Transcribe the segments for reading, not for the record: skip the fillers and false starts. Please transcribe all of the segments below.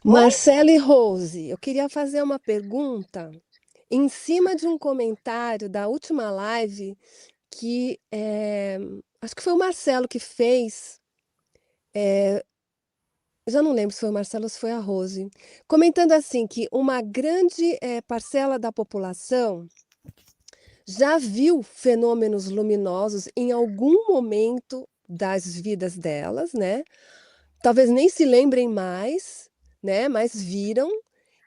Bom, Marcela e Rose, eu queria fazer uma pergunta em cima de um comentário da última live que acho que foi o Marcelo que fez, já não lembro se foi o Marcelo ou se foi a Rose, comentando assim que uma grande parcela da população já viu fenômenos luminosos em algum momento das vidas delas, né? Talvez nem se lembrem mais, né, mas viram,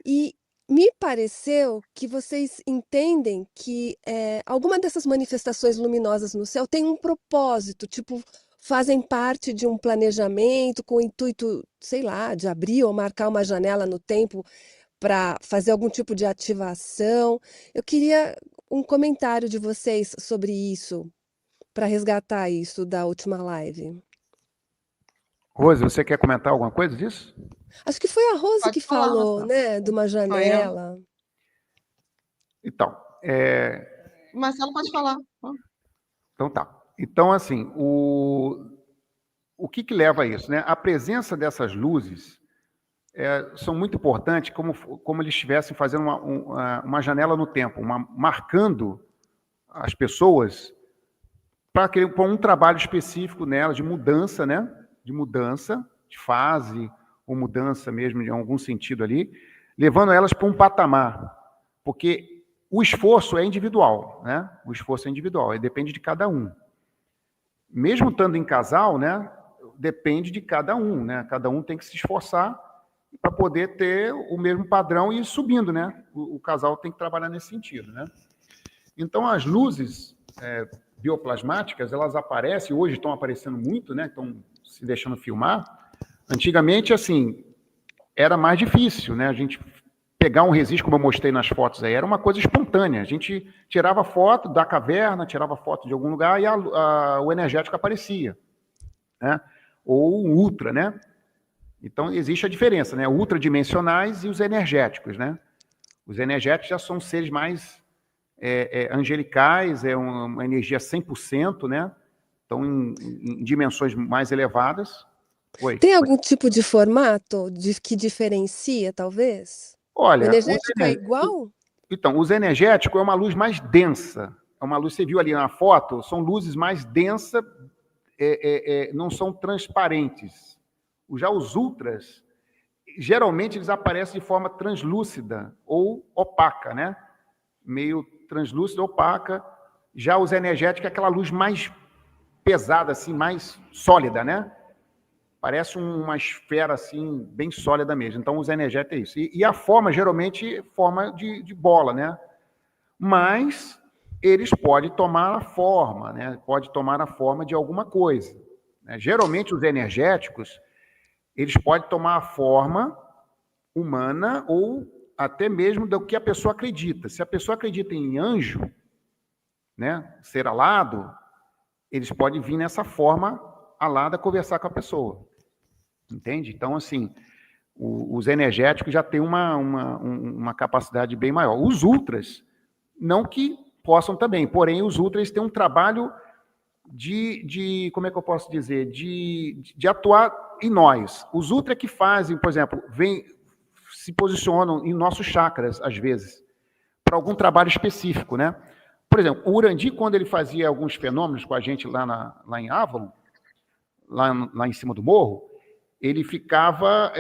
e me pareceu que vocês entendem que, alguma dessas manifestações luminosas no céu tem um propósito, tipo, fazem parte de um planejamento com o intuito, sei lá, de abrir ou marcar uma janela no tempo para fazer algum tipo de ativação. Eu queria um comentário de vocês sobre isso, para resgatar isso da última live. Rose, você quer comentar alguma coisa disso? Acho que foi a Rose Pode que falar, falou, Rafael. né, de uma Sou eu. janela. Então, Marcelo pode falar. então tá. Então, assim, o que leva a isso, né? A presença dessas luzes são muito importantes, como eles estivessem fazendo uma janela no tempo, marcando as pessoas para um trabalho específico nelas, de mudança, né? De mudança, de fase, ou mudança mesmo, em algum sentido ali, levando elas para um patamar. Porque o esforço é individual, né? O esforço é individual, depende de cada um. Mesmo estando em casal, né? Depende de cada um, né? Cada um tem que se esforçar para poder ter o mesmo padrão e ir subindo, né? O casal tem que trabalhar nesse sentido, né? Então, as luzes bioplasmáticas, elas aparecem, hoje estão aparecendo muito, né? Estão se deixando filmar. Antigamente, assim, era mais difícil, né? A gente pegar um registro, como eu mostrei nas fotos aí, era uma coisa espontânea. A gente tirava foto da caverna, tirava foto de algum lugar e o energético aparecia, né? Ou o ultra, né? Então, existe a diferença, né? Ultradimensionais e os energéticos, né? Os energéticos já são seres mais angelicais, é uma energia 100%, né? Estão em dimensões mais elevadas. Oi. Tem algum tipo de formato que diferencia, talvez? O Olha, energético é igual? então, os energéticos é uma luz mais densa. É uma luz, você viu ali na foto, são luzes mais densas, não são transparentes. Já os ultras, geralmente eles aparecem de forma translúcida ou opaca, né? Meio translúcida, opaca. Já os energéticos é aquela luz mais pesada, assim, mais sólida, né? Parece uma esfera, assim, bem sólida mesmo. Então, os energéticos é isso. E a forma, geralmente, forma de bola, né? Mas eles podem tomar a forma, né? Pode tomar a forma de alguma coisa, né? Geralmente, os energéticos, eles podem tomar a forma humana ou até mesmo do que a pessoa acredita. Se a pessoa acredita em anjo, né, ser alado, eles podem vir nessa forma alada conversar com a pessoa. Entende? Então, assim, os energéticos já têm uma capacidade bem maior. Os ultras, não que possam também, porém, os ultras têm um trabalho como é que eu posso dizer, de atuar em nós. Os ultras que fazem, por exemplo, se posicionam em nossos chakras, às vezes, para algum trabalho específico, né? Por exemplo, o Urandi, quando ele fazia alguns fenômenos com a gente lá em Avalon, lá em cima do morro, ele ficava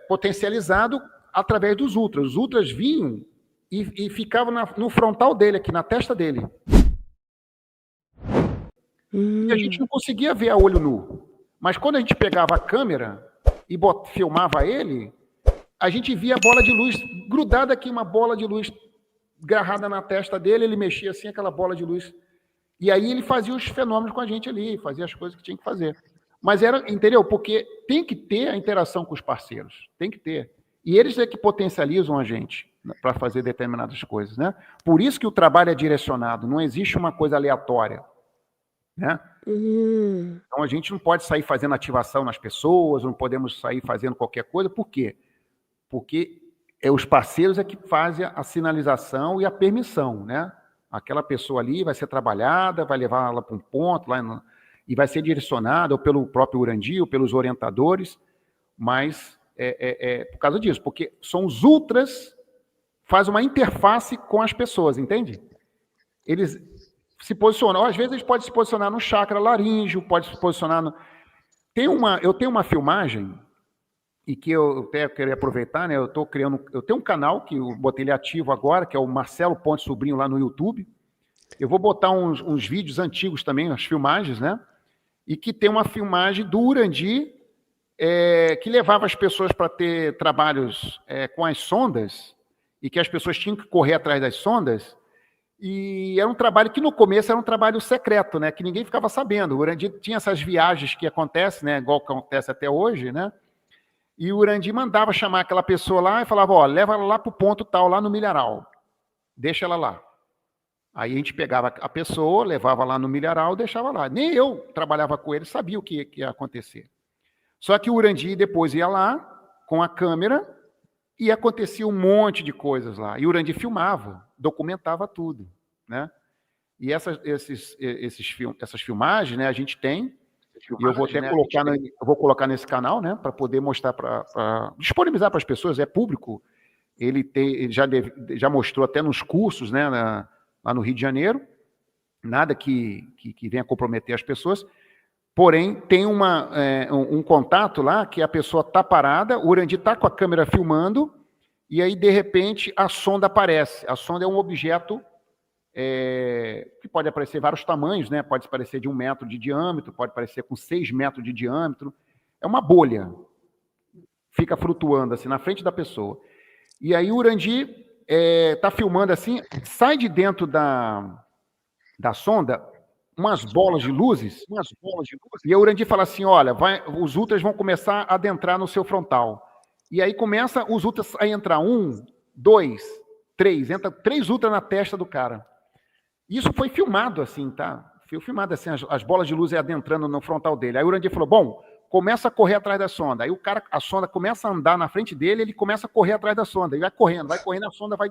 potencializado através dos ultras. Os ultras vinham e ficavam no frontal dele, aqui na testa dele. E a gente Hum. não conseguia ver a olho nu. Mas quando a gente pegava a câmera e filmava ele, a gente via a bola de luz grudada aqui, uma bola de luz agarrada na testa dele, ele mexia assim, aquela bola de luz. E aí ele fazia os fenômenos com a gente ali, fazia as coisas que tinha que fazer. Mas era, entendeu? Porque tem que ter a interação com os parceiros, tem que ter. E eles é que potencializam a gente para fazer determinadas coisas, né? Por isso que o trabalho é direcionado, não existe uma coisa aleatória, né? Então a gente não pode sair fazendo ativação nas pessoas, não podemos sair fazendo qualquer coisa, por quê? Porque os parceiros é que fazem a sinalização e a permissão, né? Aquela pessoa ali vai ser trabalhada, vai levar ela para um ponto e vai ser direcionada ou pelo próprio Urandi ou pelos orientadores, mas por causa disso, porque são os ultras, faz uma interface com as pessoas, entende? Eles se posicionam, às vezes eles podem se posicionar no chakra laríngeo, pode se posicionar no... Eu tenho uma filmagem, e que eu até queria aproveitar, né? Eu tenho um canal que eu botei ele ativo agora, que é o Marcelo Ponte Sobrinho lá no YouTube. Eu vou botar uns vídeos antigos também, as filmagens, né? E que tem uma filmagem do Urandi, que levava as pessoas para ter trabalhos com as sondas, e que as pessoas tinham que correr atrás das sondas, e era um trabalho que no começo era um trabalho secreto, né? Que ninguém ficava sabendo. O Urandi tinha essas viagens que acontecem, né? Igual que acontece até hoje, né? E o Urandi mandava chamar aquela pessoa lá e falava, ó, leva ela lá para o ponto tal, lá no milharal. Deixa ela lá. Aí a gente pegava a pessoa, levava lá no milharal e deixava lá. Nem eu trabalhava com ele, sabia o que ia acontecer. Só que o Urandi depois ia lá com a câmera e acontecia um monte de coisas lá. E o Urandi filmava, documentava tudo, né? E essas filmagens, né, a gente tem, e eu vou até colocar nesse canal, né, para poder mostrar, para disponibilizar para as pessoas, é público. Ele já mostrou até nos cursos, né, lá no Rio de Janeiro, nada que venha comprometer as pessoas. Porém, tem um contato lá que a pessoa está parada, o Urandi está com a câmera filmando, e aí, de repente, a sonda aparece. A sonda é um objeto que pode aparecer vários tamanhos, né? Pode aparecer de 1 metro de diâmetro, pode aparecer com 6 metros de diâmetro. É uma bolha. Fica flutuando assim na frente da pessoa. E aí o Urandi está filmando assim, sai de dentro da sonda umas bolas de luzes, e o Urandi fala assim, olha, os ultras vão começar a adentrar no seu frontal. E aí começa os ultras a entrar 1, 2, 3, entra 3 ultras na testa do cara. Isso foi filmado assim, tá? Foi filmado assim, as bolas de luz adentrando no frontal dele. Aí o Urandi falou, bom, começa a correr atrás da sonda. Aí a sonda começa a andar na frente dele, ele começa a correr atrás da sonda. Ele vai correndo, a sonda vai...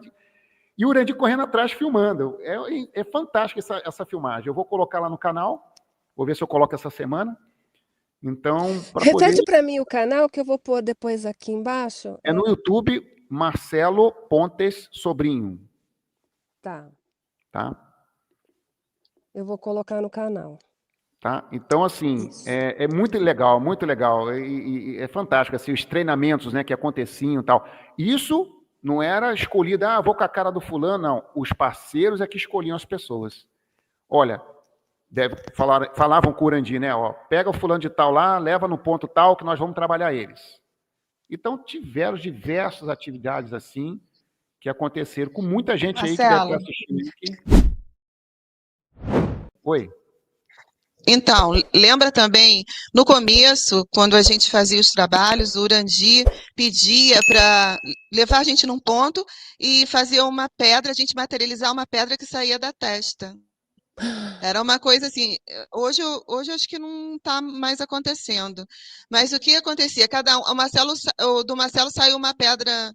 E o Urandi correndo atrás, filmando. É fantástica essa filmagem. Eu vou colocar lá no canal, vou ver se eu coloco essa semana. Então, repete para mim o canal, que eu vou pôr depois aqui embaixo. É no YouTube, Marcelo Pontes Sobrinho. Tá. Tá? Eu vou colocar no canal. Tá? Então, assim, é muito legal, muito legal. E é fantástico, assim, os treinamentos, né, que aconteciam e tal. Isso não era escolhido, vou com a cara do fulano, não. Os parceiros é que escolhiam as pessoas. Olha, falavam com o Urandi, né? Ó, pega o fulano de tal lá, leva no ponto tal que nós vamos trabalhar eles. Então, tiveram diversas atividades assim que aconteceram com muita gente Marcelo. Aí que deve estar assistindo aqui. Oi. Então, lembra também, no começo, quando a gente fazia os trabalhos, o Urandi pedia para levar a gente num ponto e fazer uma pedra, a gente materializar uma pedra que saía da testa. Era uma coisa assim, hoje acho que não está mais acontecendo. Mas o que acontecia? Do Marcelo saiu uma pedra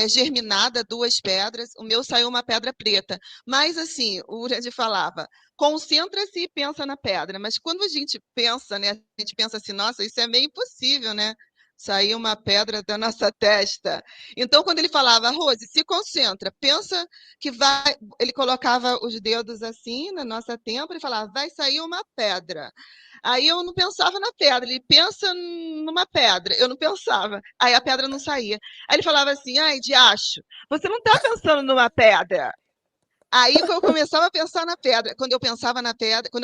germinada, 2 pedras, o meu saiu uma pedra preta. Mas assim, o Urandi falava, concentra-se e pensa na pedra. Mas quando a gente pensa, né? A gente pensa assim, nossa, isso é meio impossível, né? Sair uma pedra da nossa testa. Então, quando ele falava, Rose, se concentra, pensa que vai... Ele colocava os dedos assim na nossa têmpora e falava, vai sair uma pedra. Aí eu não pensava na pedra, ele pensa numa pedra, eu não pensava. Aí a pedra não saía. Aí ele falava assim, ai, diacho, você não está pensando numa pedra. Aí eu começava a pensar na pedra. Quando eu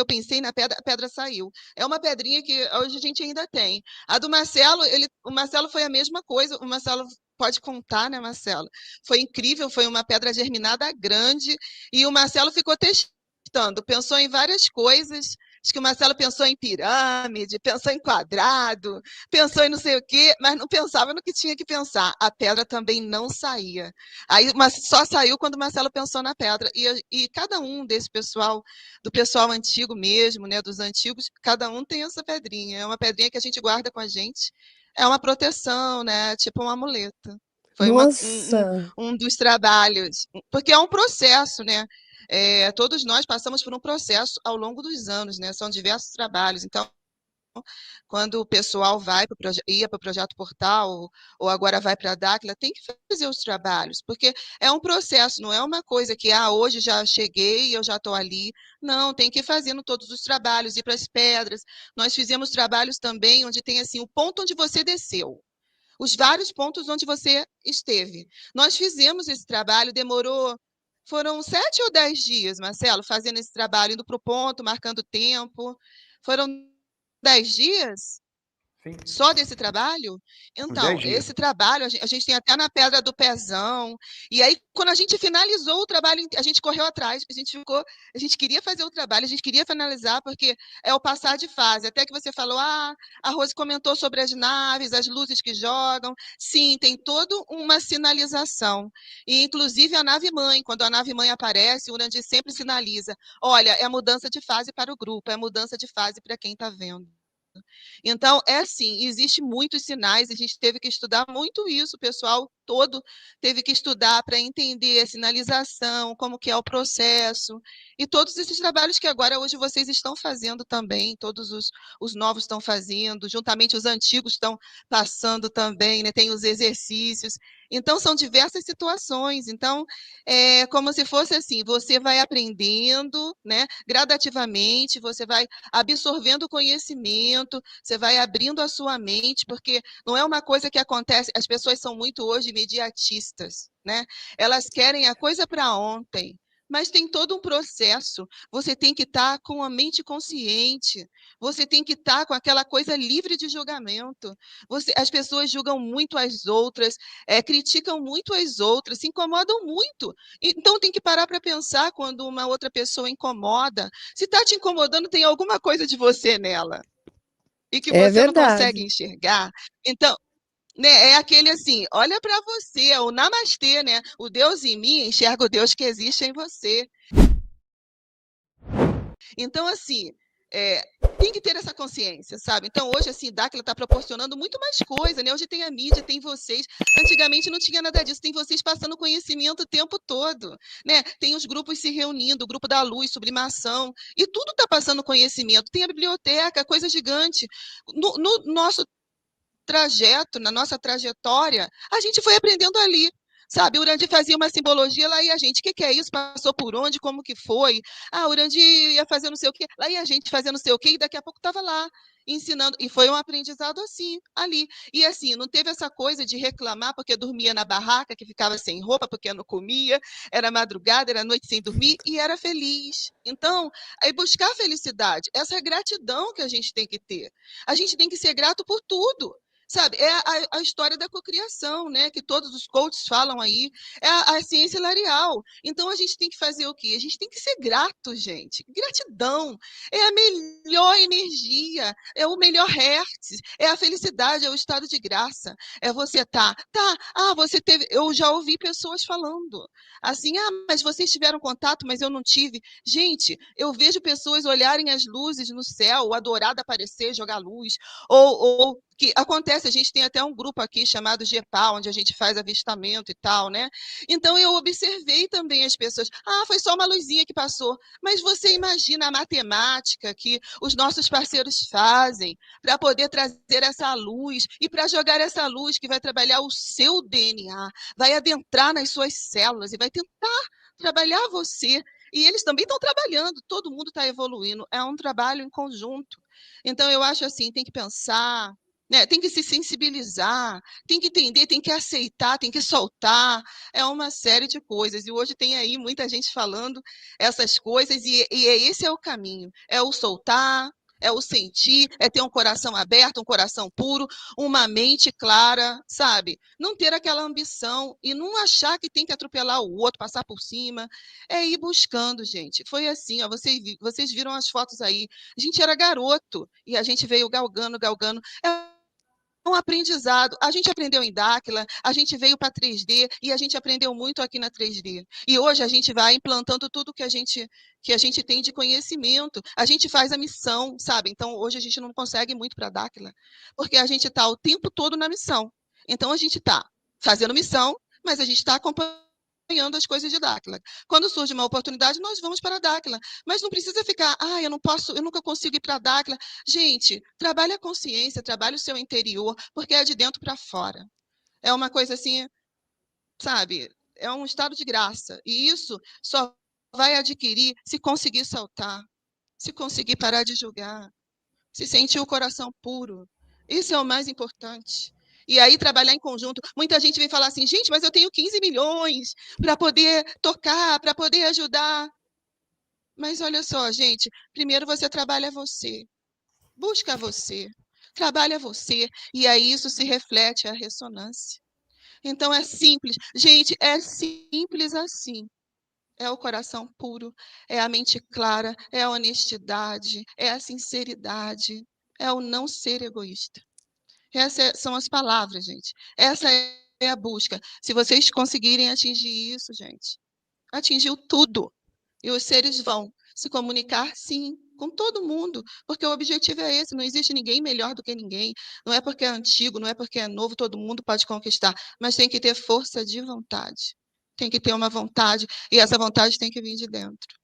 pensei na pedra, a pedra saiu. É uma pedrinha que hoje a gente ainda tem. A do Marcelo, o Marcelo foi a mesma coisa. O Marcelo pode contar, né, Marcelo? Foi incrível, foi uma pedra germinada grande e o Marcelo ficou testando, pensou em várias coisas. Acho que o Marcelo pensou em pirâmide, pensou em quadrado, pensou em não sei o quê, mas não pensava no que tinha que pensar. A pedra também não saía. Aí, mas só saiu quando o Marcelo pensou na pedra. E cada um desse pessoal, do pessoal antigo mesmo, né, dos antigos, cada um tem essa pedrinha. É uma pedrinha que a gente guarda com a gente. É uma proteção, né? Tipo um amuleto. Foi um dos trabalhos. Porque é um processo, né? Todos nós passamos por um processo ao longo dos anos, né? São diversos trabalhos. Então, quando o pessoal ia para o Projeto Portal, ou agora vai para a Dáquila, tem que fazer os trabalhos, porque é um processo, não é uma coisa que, hoje já cheguei, eu já estou ali. Não, tem que ir fazendo todos os trabalhos, ir para as pedras. Nós fizemos trabalhos também onde tem assim o ponto onde você desceu, os vários pontos onde você esteve. Nós fizemos esse trabalho, foram 7 ou 10 dias, Marcelo, fazendo esse trabalho, indo para o ponto, marcando tempo. Foram 10 dias? Sim, Só desse trabalho? uns Então, 10 dias. esse trabalho, a gente tem até na Pedra do Pezão. E aí, quando a gente finalizou o trabalho, a gente correu atrás, a gente queria fazer o trabalho, a gente queria finalizar, porque é o passar de fase. Até que você falou, a Rose comentou sobre as naves, as luzes que jogam. Sim, tem toda uma sinalização. E, inclusive, a nave-mãe, quando a nave-mãe aparece, o Urandir sempre sinaliza, olha, é mudança de fase para o grupo, é mudança de fase para quem está vendo. Então, é assim, existe muitos sinais, a gente teve que estudar muito isso, o pessoal todo teve que estudar para entender a sinalização, como que é o processo, e todos esses trabalhos que agora hoje vocês estão fazendo também, todos os novos estão fazendo, juntamente os antigos estão passando também, né? Tem os exercícios. Então, são diversas situações. Então, é como se fosse assim, você vai aprendendo, né, gradativamente, você vai absorvendo conhecimento, você vai abrindo a sua mente, porque não é uma coisa que acontece, as pessoas são muito hoje imediatistas, né? Elas querem a coisa para ontem, mas tem todo um processo. Você tem que estar com a mente consciente, você tem que estar com aquela coisa livre de julgamento. As pessoas julgam muito as outras, criticam muito as outras, se incomodam muito. Então tem que parar para pensar quando uma outra pessoa incomoda. Se está te incomodando, tem alguma coisa de você nela e que É você não consegue verdade. enxergar. Então, né, é aquele assim, olha para você, é o namastê, né? O Deus em mim enxerga o Deus que existe em você. Então, assim, é, tem que ter essa consciência, sabe? Então, hoje, assim, Dáquila está proporcionando muito mais coisa, né? Hoje tem a mídia, tem vocês. Antigamente não tinha nada disso, tem vocês passando conhecimento o tempo todo, né? Tem os grupos se reunindo, o grupo da luz, sublimação, e tudo está passando conhecimento. Tem a biblioteca, coisa gigante. No nosso trajeto, na nossa trajetória, a gente foi aprendendo ali. Sabe, o Urandir fazia uma simbologia, lá ia a gente, o que é isso? Passou por onde? Como que foi? O Urandir ia fazer não sei o quê, lá ia a gente fazendo não sei o quê, e daqui a pouco estava lá, ensinando, e foi um aprendizado assim, ali. E assim, não teve essa coisa de reclamar porque dormia na barraca, que ficava sem roupa, porque não comia, era madrugada, era noite sem dormir, e era feliz. Então, aí buscar a felicidade, essa é a gratidão que a gente tem que ter. A gente tem que ser grato por tudo. Sabe, é a história da cocriação, né? Que todos os coaches falam aí, é a ciência hilarial. Então a gente tem que fazer o quê? A gente tem que ser grato, gente. Gratidão é a melhor energia, é o melhor hertz, é a felicidade, é o estado de graça. É você você teve. Eu já ouvi pessoas falando assim, mas vocês tiveram contato, mas eu não tive. Gente, eu vejo pessoas olharem as luzes no céu, a dourada aparecer, jogar luz, ou que acontece, a gente tem até um grupo aqui chamado GEPA, onde a gente faz avistamento e tal, né? Então eu observei também as pessoas, foi só uma luzinha que passou, mas você imagina a matemática que os nossos parceiros fazem para poder trazer essa luz e para jogar essa luz que vai trabalhar o seu DNA, vai adentrar nas suas células e vai tentar trabalhar você. E eles também estão trabalhando, todo mundo está evoluindo, é um trabalho em conjunto. Então, eu acho assim, tem que pensar, né? Tem que se sensibilizar, tem que entender, tem que aceitar, tem que soltar, é uma série de coisas. E hoje tem aí muita gente falando essas coisas, e esse é o caminho, é o soltar, é o sentir, é ter um coração aberto, um coração puro, uma mente clara, sabe? Não ter aquela ambição e não achar que tem que atropelar o outro, passar por cima, é ir buscando, gente. Foi assim, ó, vocês viram as fotos aí, a gente era garoto e a gente veio galgando, galgando. É um aprendizado. A gente aprendeu em Dáquila, a gente veio para 3D e a gente aprendeu muito aqui na 3D. E hoje a gente vai implantando tudo que a gente tem de conhecimento. A gente faz a missão, sabe? Então, hoje a gente não consegue muito para Dáquila, porque a gente está o tempo todo na missão. Então, a gente está fazendo missão, mas a gente está acompanhando acompanhando as coisas de Dáquila. Quando surge uma oportunidade, nós vamos para a Dáquila. Mas não precisa ficar, eu não posso, eu nunca consigo ir para a Dáquila. Gente, trabalhe a consciência, trabalhe o seu interior, porque é de dentro para fora. É uma coisa assim, sabe? É um estado de graça. E isso só vai adquirir se conseguir soltar, se conseguir parar de julgar, se sentir o coração puro. Isso é o mais importante. E aí trabalhar em conjunto. Muita gente vem falar assim, gente, mas eu tenho 15 milhões para poder tocar, para poder ajudar. Mas olha só, gente, primeiro você trabalha você, busca você, trabalha você, e aí isso se reflete a ressonância. Então é simples. Gente, é simples assim. É o coração puro, é a mente clara, é a honestidade, é a sinceridade, é o não ser egoísta. Essas são as palavras, gente. Essa é a busca. Se vocês conseguirem atingir isso, gente, atingiu tudo. E os seres vão se comunicar, sim, com todo mundo, porque o objetivo é esse, não existe ninguém melhor do que ninguém. Não é porque é antigo, não é porque é novo, todo mundo pode conquistar, mas tem que ter força de vontade. Tem que ter uma vontade, e essa vontade tem que vir de dentro.